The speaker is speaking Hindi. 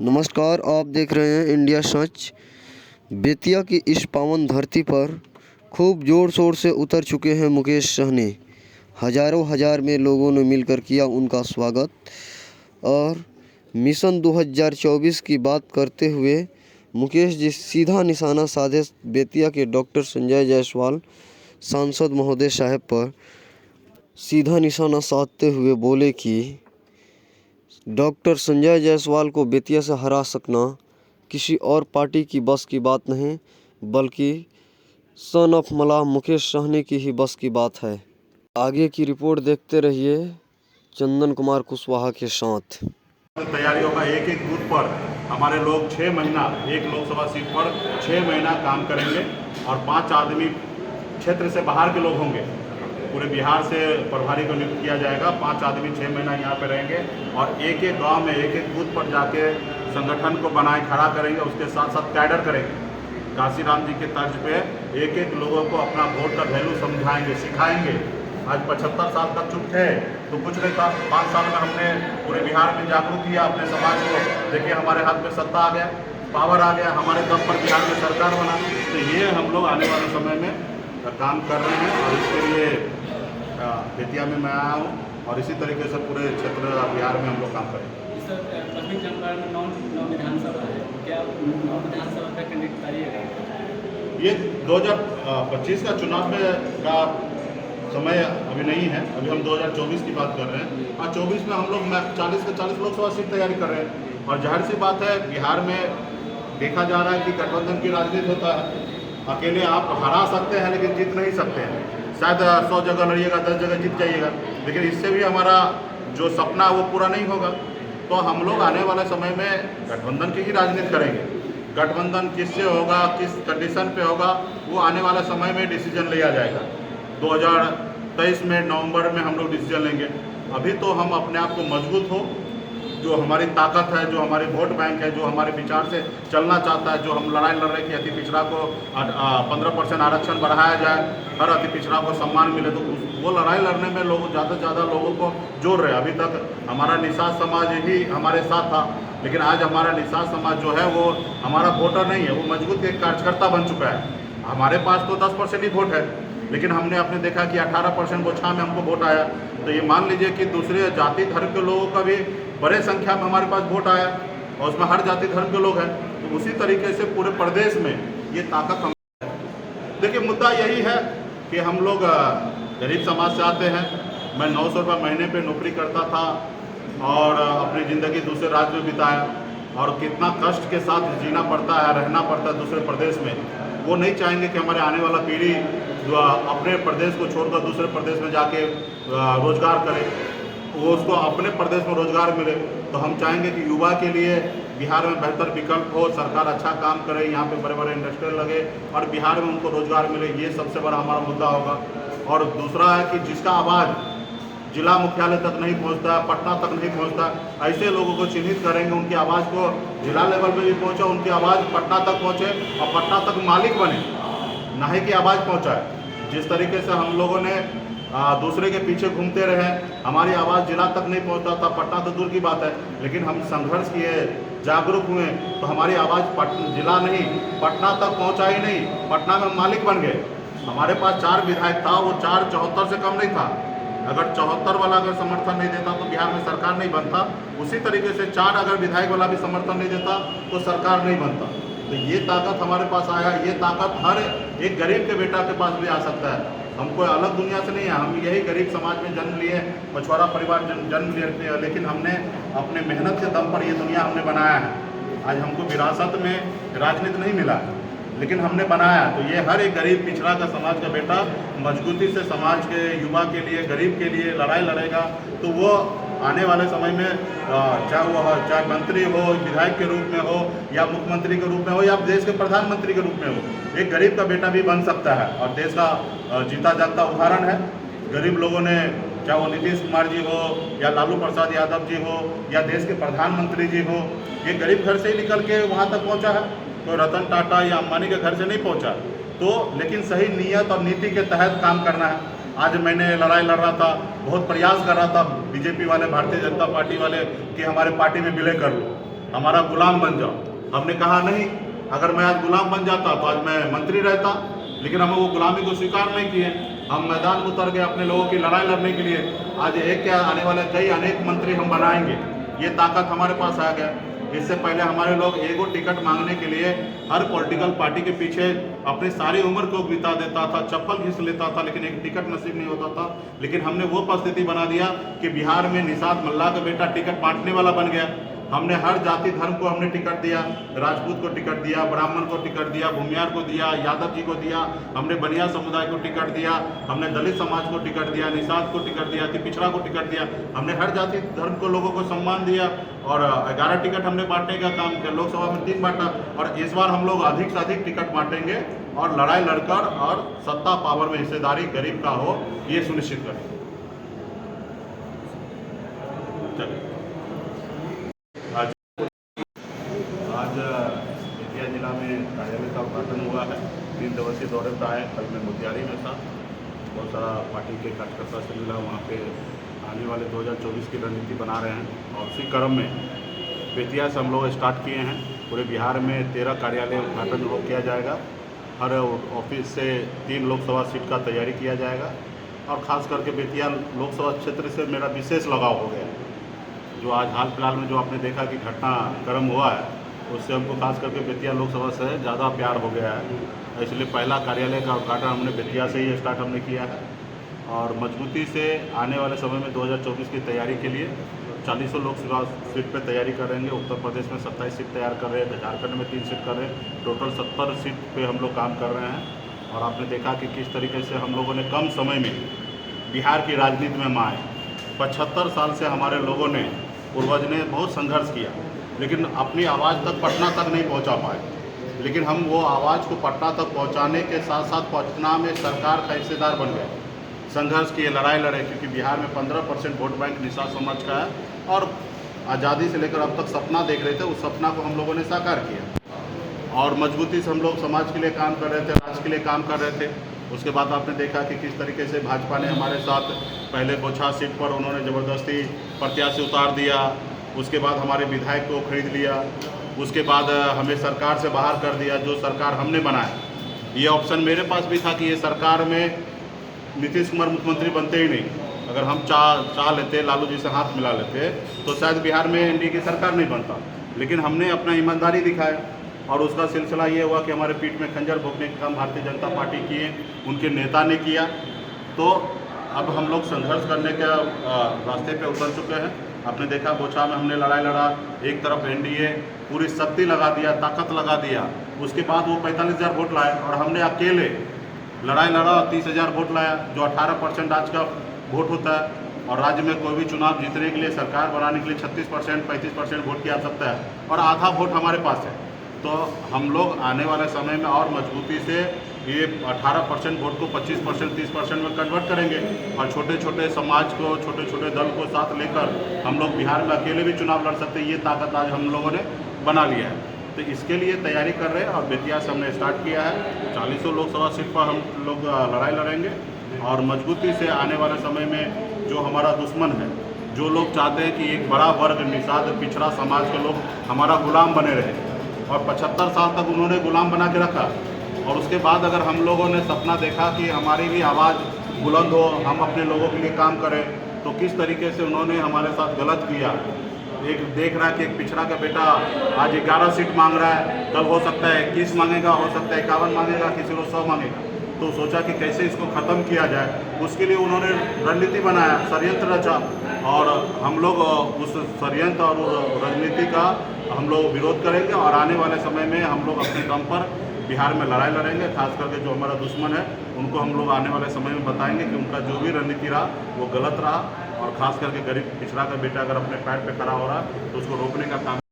नमस्कार, आप देख रहे हैं इंडिया सच। बेतिया की इस पावन धरती पर खूब ज़ोर शोर से उतर चुके हैं मुकेश सहनी। हजारों हजार में लोगों ने मिलकर किया उनका स्वागत। और मिशन 2024 की बात करते हुए मुकेश जी सीधा निशाना साधे बेतिया के डॉक्टर संजय जायसवाल सांसद महोदय साहब पर सीधा निशाना साधते हुए बोले कि डॉक्टर संजय जायसवाल को बेतिया से हरा सकना किसी और पार्टी की बस की बात नहीं, बल्कि सन ऑफ मलाह मुकेश सहनी की ही बस की बात है। आगे की रिपोर्ट देखते रहिए चंदन कुमार कुशवाहा के साथ। तैयारी होगा। एक एक बूथ पर हमारे लोग 6 महीना एक लोकसभा सीट पर 6 महीना काम करेंगे और 5 आदमी क्षेत्र से बाहर के लोग होंगे। पूरे बिहार से प्रभारी को नियुक्त किया जाएगा। 5 आदमी 6 महीना यहाँ पे रहेंगे और एक एक गांव में एक एक बूथ पर जाके संगठन को बनाए खड़ा करेंगे। उसके साथ साथ कैडर करेंगे। काशीराम जी के तर्ज पे एक एक लोगों को अपना वोट का वैल्यू समझाएंगे, सिखाएंगे। आज 75 साल तक चुप थे तो कुछ नहीं था। 5 साल में हमने पूरे बिहार में जागरूक किया अपने समाज को। देखिए हमारे हाथ में सत्ता आ गया, पावर आ गया, हमारे दम पर बिहार में सरकार बना। तो ये हम लोग आने वाले समय में काम कर रहे हैं और इसके लिए बेतिया में मैं आया हूँ और इसी तरीके से पूरे क्षेत्र बिहार में हम लोग काम करेंगे। सर, पश्चिमी चंपारण में 9 विधानसभा है, क्या 9 विधानसभा का कैंडिडेट करिएगा? ये 2025 का चुनाव में का समय अभी नहीं है। अभी हम 2024 की बात कर रहे हैं और 24 में हम लोग 40 के 40 लोकसभा सीट तैयारी कर रहे हैं। और जाहिर सी बात है, बिहार में देखा जा रहा है कि गठबंधन की राजनीति होता है। अकेले आप हरा सकते हैं लेकिन जीत नहीं सकते हैं। शायद 100 जगह लड़िएगा, 10 जगह जीत जाइएगा, लेकिन इससे भी हमारा जो सपना है वो पूरा नहीं होगा। तो हम लोग आने वाले समय में गठबंधन की ही राजनीति करेंगे। गठबंधन किससे होगा, किस कंडीशन पे होगा, वो आने वाले समय में डिसीजन लिया जाएगा। 2023 में नवंबर में हम लोग डिसीजन लेंगे। अभी तो हम अपने आप को मजबूत हो, जो हमारी ताकत है, जो हमारे वोट बैंक है, जो हमारे विचार से चलना चाहता है, जो हम लड़ाई लड़ रहे कि अति पिछड़ा को 15% आरक्षण बढ़ाया जाए, हर अति पिछड़ा को सम्मान मिले, तो वो लड़ाई लड़ने में लोग ज़्यादा से ज़्यादा लोगों को जोड़ रहे हैं। अभी तक हमारा निषाद समाज ही हमारे साथ था, लेकिन आज हमारा निषाद समाज जो है वो हमारा वोटर नहीं है, वो मजबूत एक कार्यकर्ता बन चुका है। हमारे पास तो 10% ही वोट है, लेकिन हमने अपने देखा कि 18% बोछा में हमको वोट आया। तो ये मान लीजिए कि दूसरे जाति धर्म के लोगों का भी बड़े संख्या में हमारे पास वोट आया और उसमें हर जाति धर्म के लोग हैं। तो उसी तरीके से पूरे प्रदेश में ये ताकत हम। देखिए मुद्दा यही है कि हम लोग गरीब समाज से आते हैं। मैं 900 रुपये महीने पे नौकरी करता था और अपनी ज़िंदगी दूसरे राज्य में बिताया और कितना कष्ट के साथ जीना पड़ता है, रहना पड़ता है दूसरे प्रदेश में। वो नहीं चाहेंगे कि हमारे आने वाला पीढ़ी जो अपने प्रदेश को छोड़कर दूसरे प्रदेश में जाके रोजगार करे, वो उसको अपने प्रदेश में रोजगार मिले। तो हम चाहेंगे कि युवा के लिए बिहार में बेहतर विकल्प हो, सरकार अच्छा काम करे, यहाँ पे बड़े बड़े इंडस्ट्रियल लगे और बिहार में उनको रोजगार मिले। ये सबसे बड़ा हमारा मुद्दा होगा। और दूसरा है कि जिसका आवाज़ जिला मुख्यालय तक नहीं पहुँचता, पटना तक नहीं पहुँचता, ऐसे लोगों को चिन्हित करेंगे, उनकी आवाज़ को जिला लेवल में भी पहुँचे, उनकी आवाज़ पटना तक पहुँचे और पटना तक मालिक बने, ना ही कि आवाज़ पहुँचाए। जिस तरीके से हम लोगों ने दूसरे के पीछे घूमते रहे, हमारी आवाज़ जिला तक नहीं पहुंचता था, पटना तो दूर की बात है, लेकिन हम संघर्ष किए, जागरूक हुए तो हमारी आवाज़ जिला नहीं पटना तक पहुंचा ही नहीं, पटना में मालिक बन गए। हमारे पास 4 विधायक था, वो 4 74 से कम नहीं था। अगर 74 वाला अगर समर्थन नहीं देता तो बिहार में सरकार नहीं बनता। उसी तरीके से 4 अगर विधायक वाला भी समर्थन नहीं देता तो सरकार नहीं बनता। तो ये ताकत हमारे पास आया। ये ताकत हर एक गरीब के बेटा के पास भी आ सकता है। हम कोई अलग दुनिया से नहीं है, हम यही गरीब समाज में जन्म लिए, मछुआरा परिवार जन्म लिए, लेकिन हमने अपने मेहनत के दम पर ये दुनिया हमने बनाया है। आज हमको विरासत में राजनीति नहीं मिला, लेकिन हमने बनाया। तो ये हर एक गरीब पिछड़ा का समाज का बेटा मजबूती से समाज के युवा के लिए, गरीब के लिए लड़ाई लड़ेगा, तो वो आने वाले समय में चाहे मंत्री हो, विधायक के रूप में हो, या मुख्यमंत्री के रूप में हो, या देश के प्रधानमंत्री के रूप में हो, एक गरीब का बेटा भी बन सकता है। और देश का जीता जागता उदाहरण है। गरीब लोगों ने, चाहे वो नीतीश कुमार जी हो या लालू प्रसाद यादव जी हो या देश के प्रधानमंत्री जी हो, ये गरीब घर से ही निकल के वहाँ तक पहुँचा है। तो रतन टाटा या अंबानी के घर से नहीं पहुँचा। तो लेकिन सही नीयत और नीति के तहत काम करना है। आज मैंने लड़ाई लड़ रहा था, बहुत प्रयास कर रहा था बीजेपी वाले, भारतीय जनता पार्टी वाले कि हमारे पार्टी में विलय कर लो, हमारा गुलाम बन जाओ। हमने कहा नहीं, अगर मैं आज गुलाम बन जाता तो आज मैं मंत्री रहता, लेकिन हम वो गुलामी को स्वीकार नहीं किए। हम मैदान में उतर गए अपने लोगों की लड़ाई लड़ने के लिए। आज एक क्या आने वाले कई अनेक मंत्री हम बनाएंगे, ये ताकत हमारे पास आ गया। इससे पहले हमारे लोग एगो टिकट मांगने के लिए हर पॉलिटिकल पार्टी के पीछे अपनी सारी उम्र को बिता देता था, चप्पल घिस लेता था, लेकिन एक टिकट नसीब नहीं होता था। लेकिन हमने वो परिस्थिति बना दिया कि बिहार में निषाद मल्लाह का बेटा टिकट बांटने वाला बन गया। हमने हर जाति धर्म को हमने टिकट दिया, राजपूत को टिकट दिया, ब्राह्मण को टिकट दिया, भूमियार को दिया, यादव जी को दिया, हमने बनिया समुदाय को टिकट दिया, हमने दलित समाज को टिकट दिया, निषाद को टिकट दिया, अति पिछड़ा को टिकट दिया। हमने हर जाति धर्म को लोगों को सम्मान दिया और 11 टिकट हमने बांटने का काम किया। लोकसभा में 3 बांटा और इस बार हम लोग अधिक से अधिक टिकट बांटेंगे और लड़ाई लड़कर और सत्ता पावर में हिस्सेदारी गरीब का हो, ये सुनिश्चित करेंगे। चलिए, आज बेतिया जिला में कार्यालय का उद्घाटन हुआ है। 3 दिवसीय दौरे पर आए। कल मैं मोतिहारी में था, बहुत सारा पार्टी के कार्यकर्ता से मिला। वहाँ पे आने वाले 2024 की रणनीति बना रहे हैं और उसी क्रम में बेतिया से हम लोग स्टार्ट किए हैं। पूरे बिहार में 13 कार्यालय उद्घाटन किया जाएगा। हर ऑफिस से 3 लोकसभा सीट का तैयारी किया जाएगा और ख़ास करके बेतिया लोकसभा क्षेत्र से मेरा विशेष लगाव हो गया। जो आज हाल फिलहाल में जो आपने देखा कि घटनाक्रम हुआ है, उससे हमको खास करके बेतिया लोकसभा से ज़्यादा प्यार हो गया है। इसलिए पहला कार्यालय का उद्घाटन हमने बेतिया से ही स्टार्ट हमने किया है और मजबूती से आने वाले समय में 2024 की तैयारी के लिए 40 लोकसभा सीट पे तैयारी करेंगे। उत्तर प्रदेश में 27 सीट तैयार कर रहे हैं, झारखंड में 3 सीट कर रहे हैं, टोटल 70 सीट पे हम लोग काम कर रहे हैं। और आपने देखा कि किस तरीके से हम लोगों ने कम समय में बिहार की राजनीति में माए। 75 साल से हमारे लोगों ने, पूर्वज ने बहुत संघर्ष किया, लेकिन अपनी आवाज़ तक पटना तक नहीं पहुंचा पाए। लेकिन हम वो आवाज़ को पटना तक पहुंचाने के साथ साथ पटना में सरकार का हिस्सेदार बन गए, संघर्ष किए, लड़ाई लड़े, क्योंकि बिहार में 15% वोट बैंक निषाद समाज का है और आज़ादी से लेकर अब तक सपना देख रहे थे, उस सपना को हम लोगों ने साकार किया और मजबूती से हम लोग समाज के लिए काम कर रहे थे, राज्य के लिए काम कर रहे थे। उसके बाद आपने देखा कि किस तरीके से भाजपा ने हमारे साथ पहले बोछा सीट पर उन्होंने ज़बरदस्ती प्रत्याशी उतार दिया, उसके बाद हमारे विधायक को खरीद लिया, उसके बाद हमें सरकार से बाहर कर दिया। जो सरकार हमने बनाया, ये ऑप्शन मेरे पास भी था कि ये सरकार में नीतीश कुमार मुख्यमंत्री बनते ही नहीं। अगर हम चाह लेते, लालू जी से हाथ मिला लेते, तो शायद बिहार में एनडीए की सरकार नहीं बनता। लेकिन हमने अपना ईमानदारी दिखाया और उसका सिलसिला ये हुआ कि हमारे पीठ में खंजर भोंकने का काम भारतीय जनता पार्टी किए, उनके नेता ने किया। तो अब हम लोग संघर्ष करने के रास्ते पे उतर चुके हैं। आपने देखा बोछा में हमने लड़ाई लड़ा, एक तरफ एनडीए पूरी शक्ति लगा दिया, ताकत लगा दिया, उसके बाद वो 45,000 वोट लाए और हमने अकेले लड़ाई लड़ा, 30,000 वोट लाया, जो 18% आज का वोट होता है। और राज्य में कोई भी चुनाव जीतने के लिए, सरकार बनाने के लिए 36% 35% वोट की आवश्यकता है और आधा वोट हमारे पास है। तो हम लोग आने वाले समय में और मजबूती से ये 18% वोट को 25% 30% में कन्वर्ट करेंगे और छोटे छोटे समाज को, छोटे छोटे दल को साथ लेकर हम लोग बिहार में अकेले भी चुनाव लड़ सकते हैं। ये ताकत आज हम लोगों ने बना लिया है, तो इसके लिए तैयारी कर रहे हैं और बेतिया से हमने स्टार्ट किया है। 40 लोकसभा सीट पर हम लोग लड़ाई लड़ेंगे और मजबूती से आने वाले समय में जो हमारा दुश्मन है, जो लोग चाहते हैं कि एक बड़ा वर्ग निषाद पिछड़ा समाज के लोग हमारा गुलाम बने रहे और 75 साल तक उन्होंने गुलाम बना के रखा और उसके बाद अगर हम लोगों ने सपना देखा कि हमारी भी आवाज़ बुलंद हो, हम अपने लोगों के लिए काम करें, तो किस तरीके से उन्होंने हमारे साथ गलत किया। एक देख रहा है कि एक पिछड़ा का बेटा आज 11 सीट मांग रहा है, कल हो सकता है 21 मांगेगा, हो सकता है 51 मांगेगा, किसी को 100 मांगेगा। तो सोचा कि कैसे इसको ख़त्म किया जाए, उसके लिए उन्होंने रणनीति बनाया, षड्यंत्र रचा और हम लोग उस षड्यंत्र और रणनीति का हम लोग विरोध करेंगे और आने वाले समय में हम लोग अपने दम पर बिहार में लड़ाई लड़ेंगे। खास करके जो हमारा दुश्मन है, उनको हम लोग आने वाले समय में बताएंगे कि उनका जो भी रणनीति रहा वो गलत रहा और ख़ास करके गरीब पिछड़ा का बेटा अगर अपने पैर पे खड़ा हो रहा है तो उसको रोकने का काम